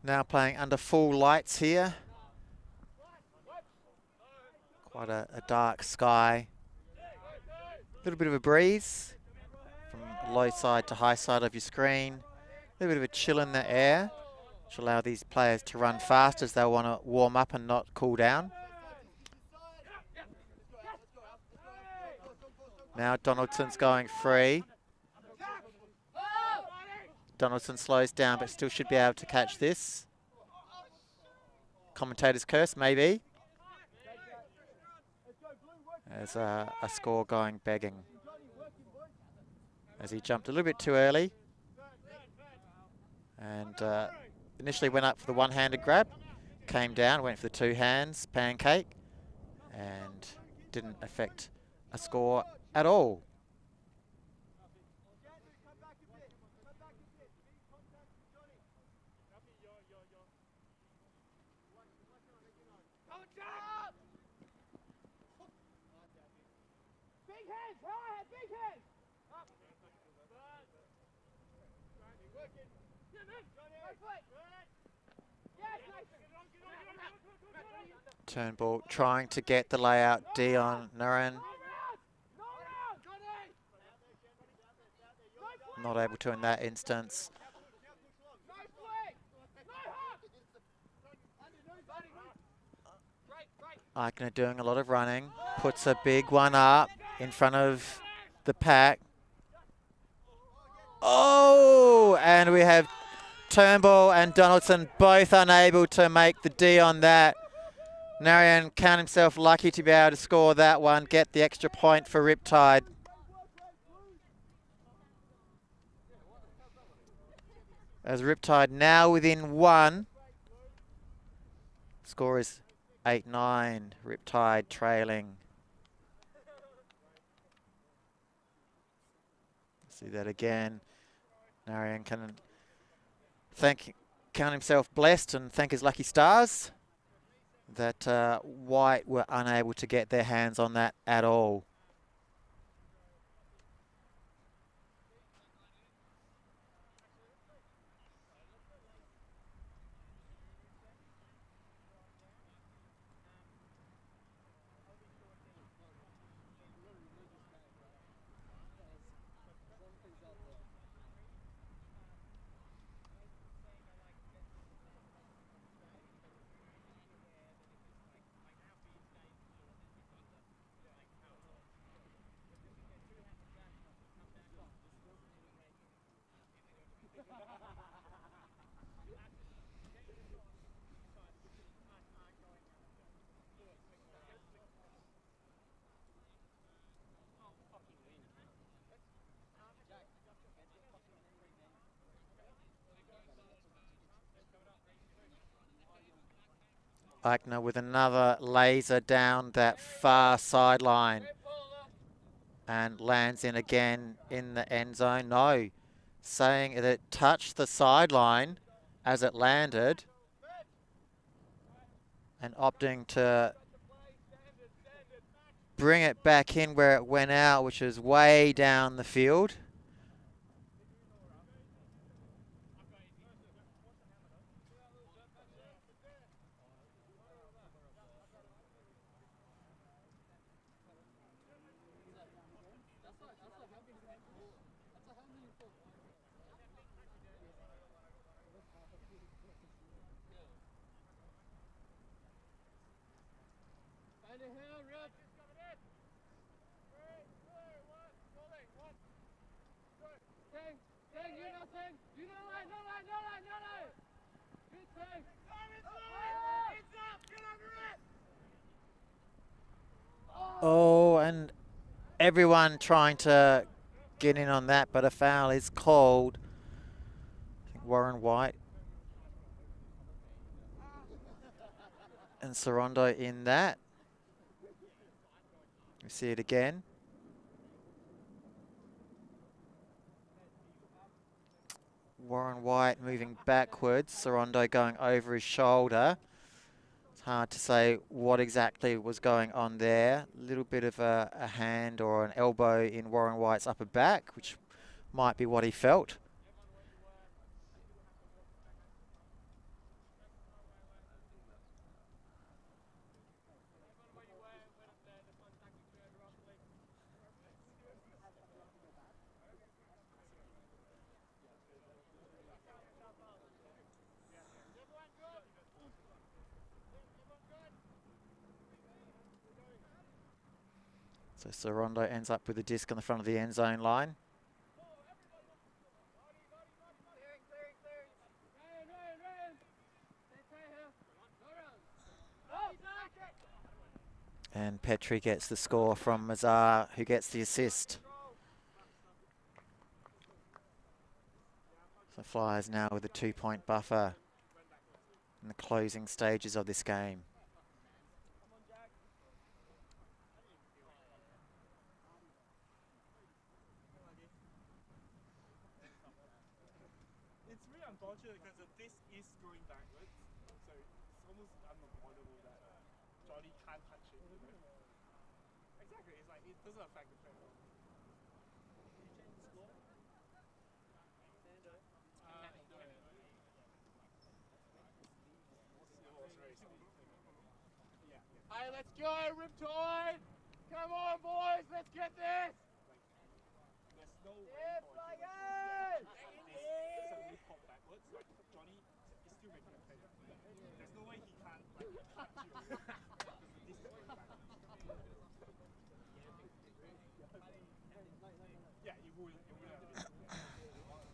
S1: Now playing under full lights here. Quite a dark sky. A little bit of a breeze from low side to high side of your screen. A little bit of a chill in the air. which allow these players to run fast as they want to warm up and not cool down. Now Donaldson's going free. Donaldson slows down but still should be able to catch this. Commentator's curse, maybe. There's a score going begging. As he jumped a little bit too early. And initially went up for the one-handed grab. Came down, went for the two hands, pancake. And didn't affect a score at all. Turnbull trying to get the layout D on Naran. Not able to in that instance. Eichner doing a lot of running. Puts a big one up in front of the pack. Oh, and we have Turnbull and Donaldson both unable to make the D on that. Narayan count himself lucky to be able to score that one, get the extra point for Riptide. As Riptide now within one. Score is 8-9, Riptide trailing. See that again. Narayan can count himself blessed and thank his lucky stars that White were unable to get their hands on that at all. Eichner with another laser down that far sideline and lands in again in the end zone. No, saying that it touched the sideline as it landed and opting to bring it back in where it went out, which is way down the field. Oh, and everyone trying to get in on that, but a foul is called. I think Warren White and Sorondo in that. We see it again. Warren White moving backwards, Sorondo going over his shoulder. It's hard to say what exactly was going on there. A little bit of a hand or an elbow in Warren White's upper back, which might be what he felt. So Sorondo ends up with the disc on the front of the end zone line. And Petrie gets the score from Mazar, who gets the assist. So Flyers now with a 2-point buffer in the closing stages of this game.
S6: It's really unfortunate because this is going backwards, so it's almost unavoidable that Johnny can't touch it. You know? Exactly, it's like it doesn't affect the play at all.
S3: Hey, let's go, Riptide! Come on, boys, let's get this!
S6: There's no way for it to suddenly pop backwards. Like Johnny is still making a play. There's no way he can't like touch you because this is going backwards. Yeah, it will have been. But this is right.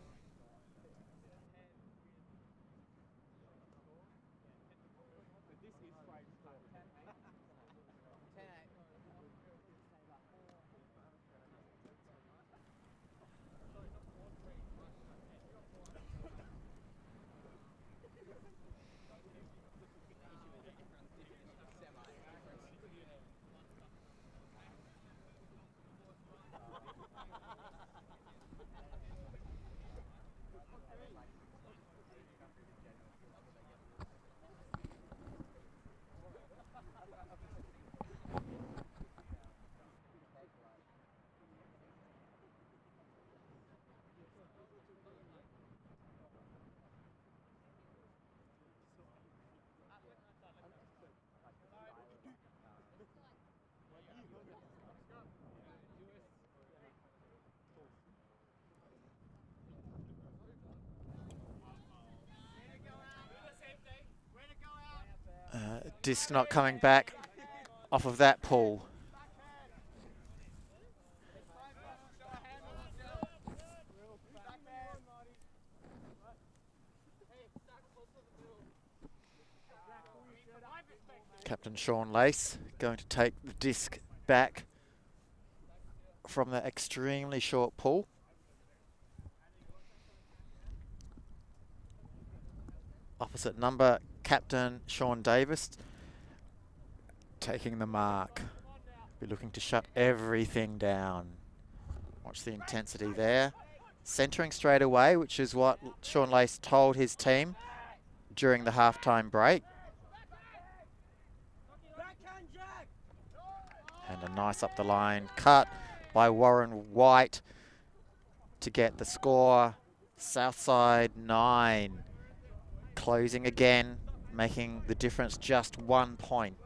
S1: Disc not coming back off of that pull. Captain Sean Lace going to take the disc back from that extremely short pull. Opposite number, Captain Sean Davis taking the mark. Be looking to shut everything down. Watch the intensity there. Centering straight away, which is what Sean Lace told his team during the halftime break. And a nice up the line cut by Warren White to get the score. Southside 9. Closing again, making the difference just 1 point.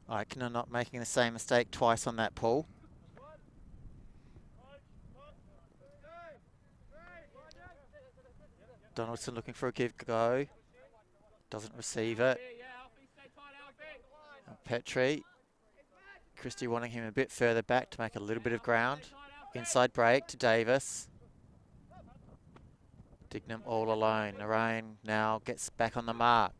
S1: Eichner not making the same mistake twice on that pull. Donaldson looking for a give go. Doesn't receive it. And Petrie. Christie wanting him a bit further back to make a little bit of ground. Inside break to Davis. Dignam all alone. Narayan now gets back on the mark.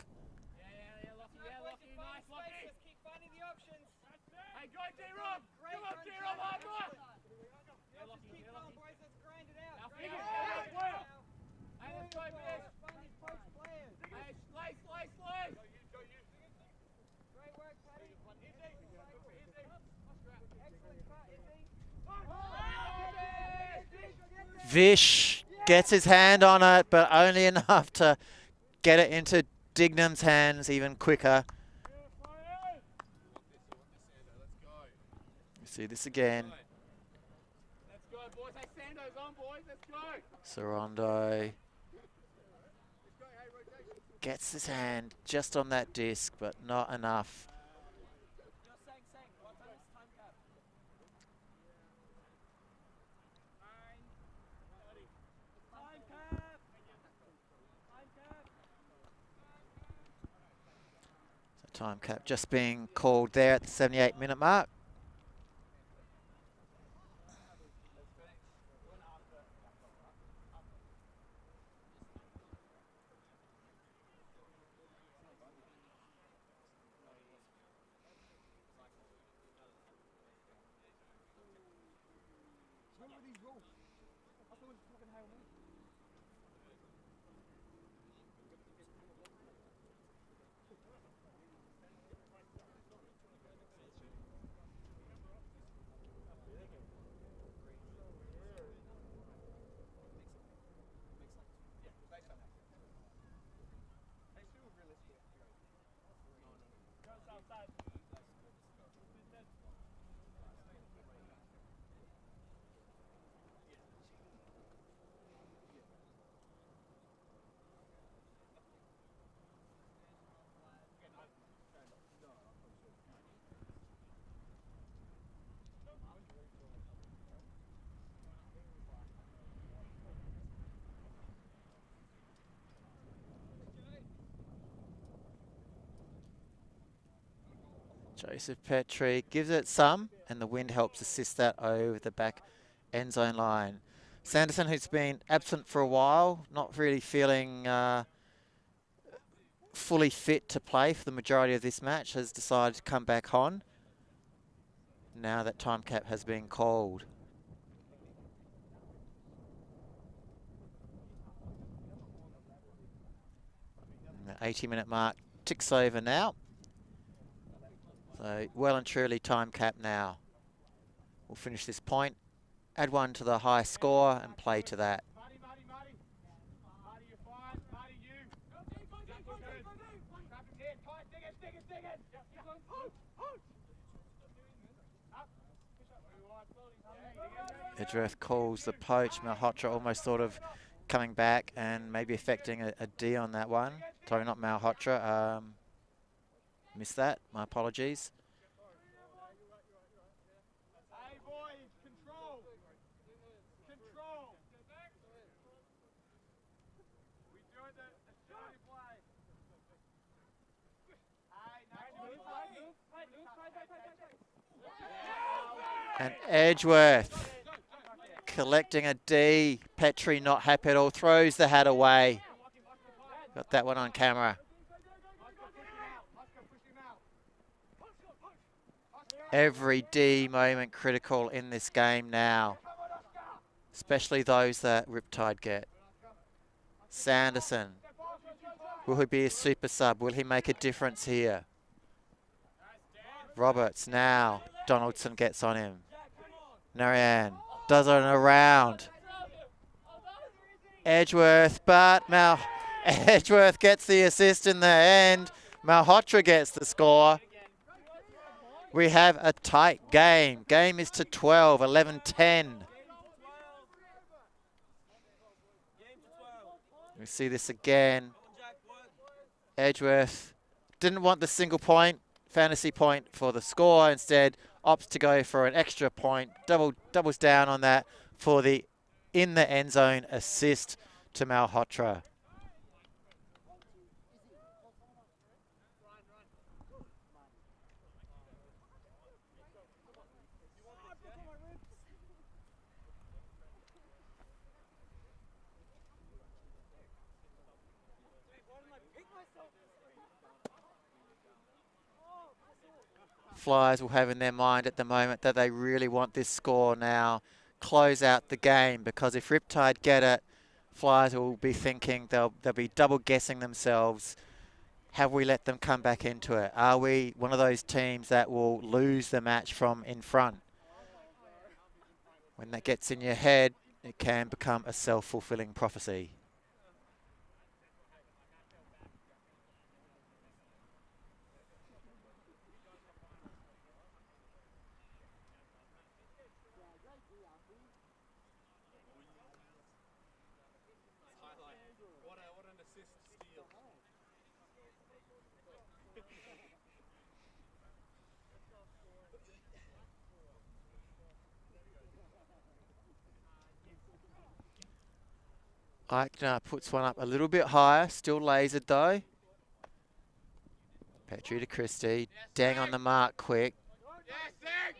S1: Vish gets his hand on it, but only enough to get it into Dignam's hands even quicker. You see this again. Sorondo gets his hand just on that disc, but not enough. Time cap just being called there at the 78-minute mark. Joseph Petrie gives it some, and the wind helps assist that over the back end zone line. Sanderson, who's been absent for a while, not really feeling fully fit to play for the majority of this match, has decided to come back on now that time cap has been called. And the 80-minute mark ticks over now. So well and truly time cap now. We'll finish this point, add one to the high score and play to that. Edgeworth calls the poach. Malhotra almost sort of coming back and maybe affecting a D on that one. Sorry, not Malhotra. Missed that. My apologies.
S7: Hey boys, control. Control. We doing the play.
S1: And Edgeworth collecting a D. Petrie not happy at all. Throws the hat away. Got that one on camera. Every D moment critical in this game now, especially those that Riptide get. Sanderson, will he be a super sub? Will he make a difference here? Roberts now, Donaldson gets on him. Narayan does it around. Edgeworth, but Edgeworth gets the assist in the end. Malhotra gets the score. We have a tight game. Game is to 12, 11-10. We see this again. Edgeworth didn't want the single point, fantasy point for the score. Instead, opts to go for an extra point. Doubles down on that for the in the end zone assist to Malhotra. Flyers will have in their mind at the moment that they really want this score now. Close out the game, because if Riptide get it, Flyers will be thinking, they'll be double guessing themselves. Have we let them come back into it? Are we one of those teams that will lose the match from in front? When that gets in your head, it can become a self-fulfilling prophecy.
S6: What an assist steal.
S1: Eichner puts one up a little bit higher, still lasered though. Petrie to Christie, dang on the mark quick.
S7: Yes, Zach!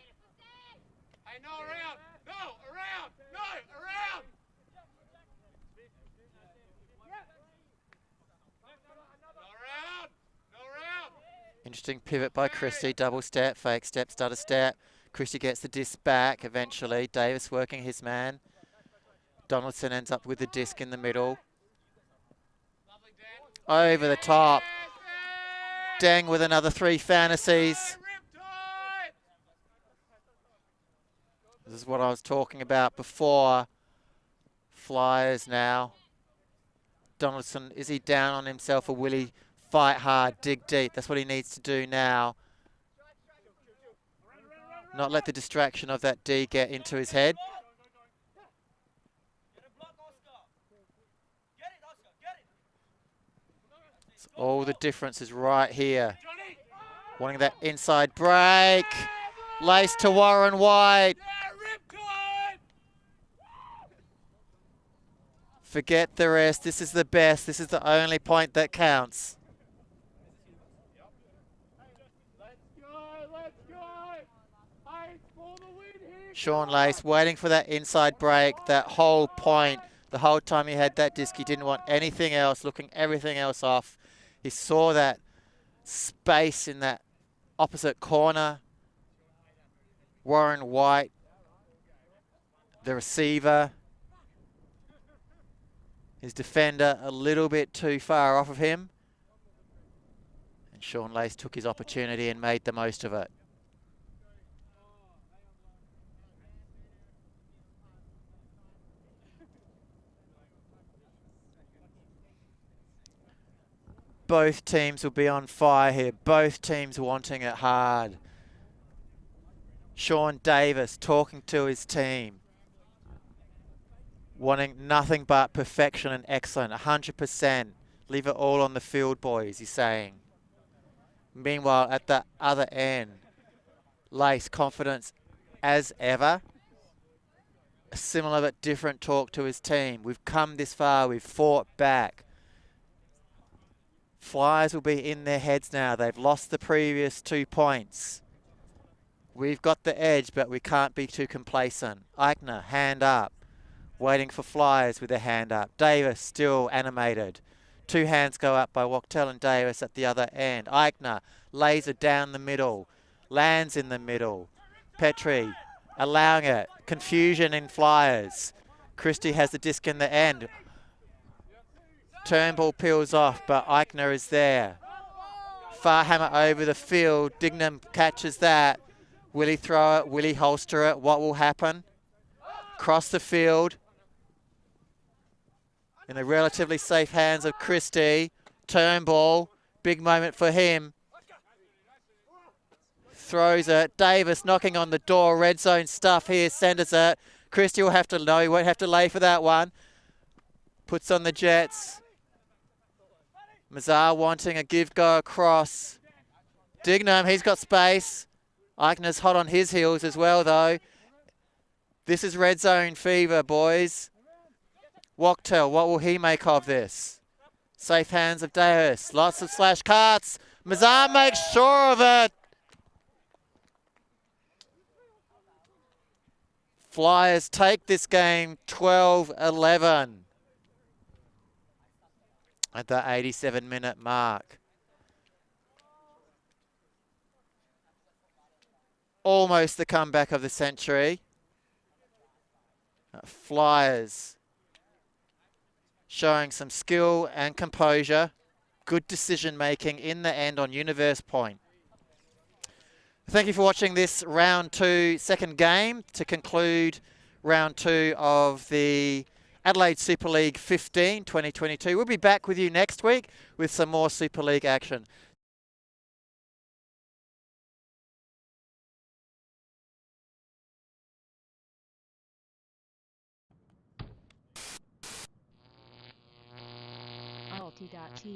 S7: Hey, no, around! No, around! No, around! No, around! No, around!
S1: Interesting pivot by Christie, double step, fake step, stutter step. Christie gets the disc back eventually. Davis working his man. Donaldson ends up with the disc in the middle. Over the top. Dang with another 3 fantasies. This is what I was talking about before. Flyers now. Donaldson, is he down on himself, or will he fight hard, dig deep? That's what he needs to do now. Not let the distraction of that D get into his head. So all the difference is right here. Wanting that inside break. Lace to Warren White. Forget the rest. This is the best. This is the only point that counts. Sean Lace waiting for that inside break, that whole point. The whole time he had that disc, he didn't want anything else, looking everything else off. He saw that space in that opposite corner. Warren White, the receiver. His defender a little bit too far off of him. And Sean Lace took his opportunity and made the most of it. Both teams will be on fire here. Both teams wanting it hard. Sean Davis talking to his team. Wanting nothing but perfection and excellent. 100%. Leave it all on the field, boys, he's saying. Meanwhile, at the other end, Lace, confidence as ever. A similar but different talk to his team. We've come this far. We've fought back. Flyers will be in their heads now. They've lost the previous 2 points. We've got the edge, but we can't be too complacent. Eichner, hand up. Waiting for Flyers with a hand up. Davis still animated. 2 hands go up by Wachtel and Davis at the other end. Eichner, laser down the middle. Lands in the middle. Petrie allowing it. Confusion in Flyers. Christie has the disc in the end. Turnbull peels off, but Eichner is there. Farhammer over the field. Dignam catches that. Will he throw it? Will he holster it? What will happen? Cross the field. In the relatively safe hands of Christie. Turnbull. Big moment for him. Throws it. Davis knocking on the door. Red zone stuff here. Centers it. Christie will have to know. He won't have to lay for that one. Puts on the Jets. Mazar wanting a give-go across. Dignam, he's got space. Eichner's hot on his heels as well, though. This is red zone fever, boys. Wachtel, what will he make of this? Safe hands of Davis. Lots of slash cuts. Mazar makes sure of it. Flyers take this game 12-11 at the 87-minute mark. almost the comeback of the century. Flyers showing some skill and composure. Good decision making in the end on Universe Point. Thank you for watching this round 2 second game to conclude round 2 of the Adelaide Super League 15 2022. We'll be back with you next week with some more Super League action.
S8: ULTI.TV